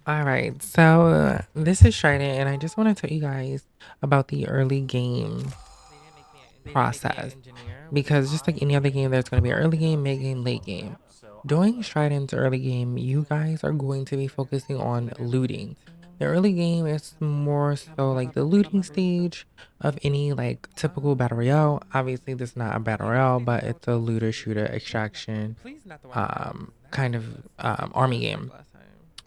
All right, so this is Striden, and I just want to tell you guys about the early game process. Because just like any other game, there's going to be an early game, mid game, late game. During Striden's early game, you guys are going to be focusing on looting. The early game is more so like the looting stage of any like typical battle royale. Obviously, this is not a battle royale, but it's a looter shooter extraction kind of army game.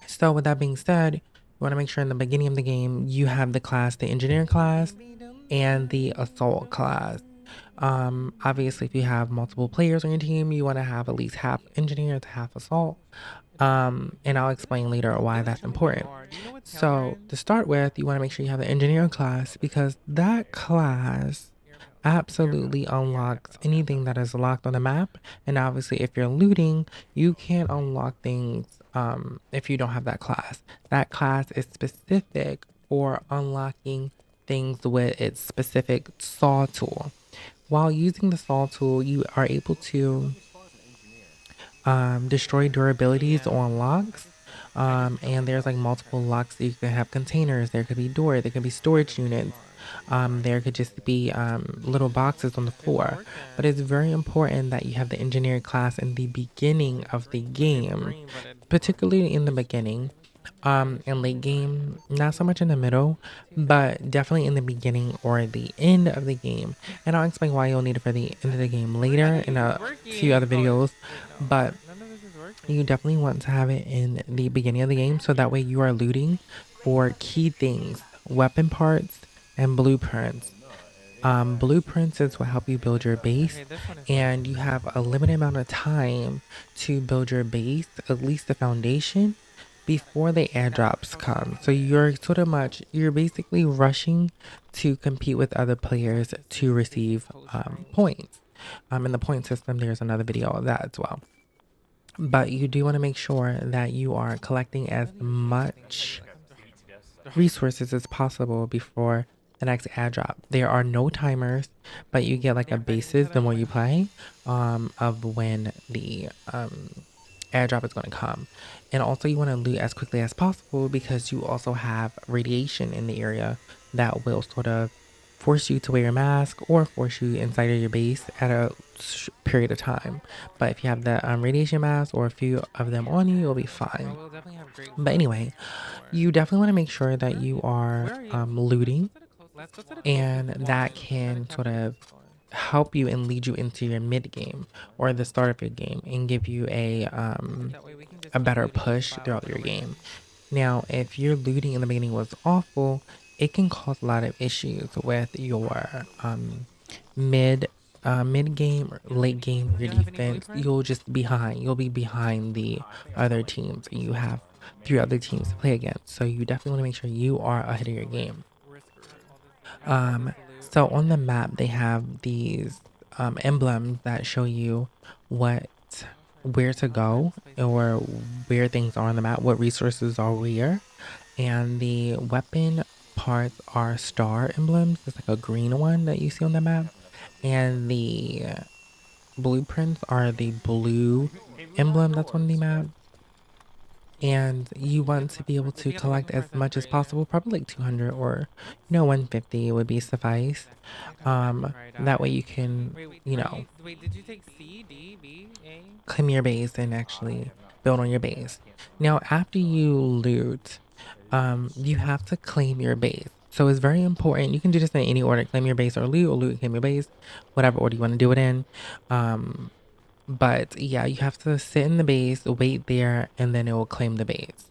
So with that being said, you want to make sure in the beginning of the game you have the class, the engineer class, and the assault class. Obviously, if you have multiple players on your team, you want to have at least half engineer to half assault. And I'll explain later why that's important. So to start with, you want to make sure you have the engineer class because that class absolutely unlocks anything that is locked on the map. And obviously, if you're looting, you can't unlock things if you don't have that class. That class is specific for unlocking things with its specific saw tool. While using the saw tool, you are able to destroy durabilities on locks. And there's like multiple locks. You can have containers. There could be doors. There could be storage units. There could just be little boxes on the floor. But it's very important that you have the engineer class in the beginning of the game, particularly in the beginning. And late game, not so much in the middle, but definitely in the beginning or the end of the game. And I'll explain why you'll need it for the end of the game later in a few other videos. But you definitely want to have it in the beginning of the game so that way you are looting for key things, weapon parts, and blueprints. Blueprints is what help you build your base, and you have a limited amount of time to build your base, at least the foundation, before the airdrops come. So you're basically rushing to compete with other players to receive points. In the point system, there's another video of that as well. But you do want to make sure that you are collecting as much resources as possible before the next ad drop. There are no timers, but you get like a basis the more you play of when the airdrop is going to come. And also you want to loot as quickly as possible because you also have radiation in the area that will sort of force you to wear a mask or force you inside of your base at a period of time. But if you have the radiation mask or a few of them on you, you'll be fine. But anyway, you definitely want to make sure that you are looting, and that can sort of help you and lead you into your mid game or the start of your game and give you a better push throughout your game. Now, if your looting in the beginning was awful, it can cause a lot of issues with your mid mid game or late game your defense. You'll just behind. You'll be behind the other teams, and you have three other teams to play against. So you definitely want to make sure you are ahead of your game. So on the map, they have these emblems that show you what where to go or where things are on the map, what resources are where. And the weapon parts are star emblems. It's like a green one that you see on the map. And the blueprints are the blue emblem that's on the map. And you want to be able to collect as much as possible, probably like 200 or 150 would be suffice. That way you can, claim your base and actually build on your base. Now, after you loot, you have to claim your base. So it's very important. You can do this in any order: claim your base or loot and claim your base, whatever order you want to do it in. But yeah, you have to sit in the base, wait there, and then it will claim the base.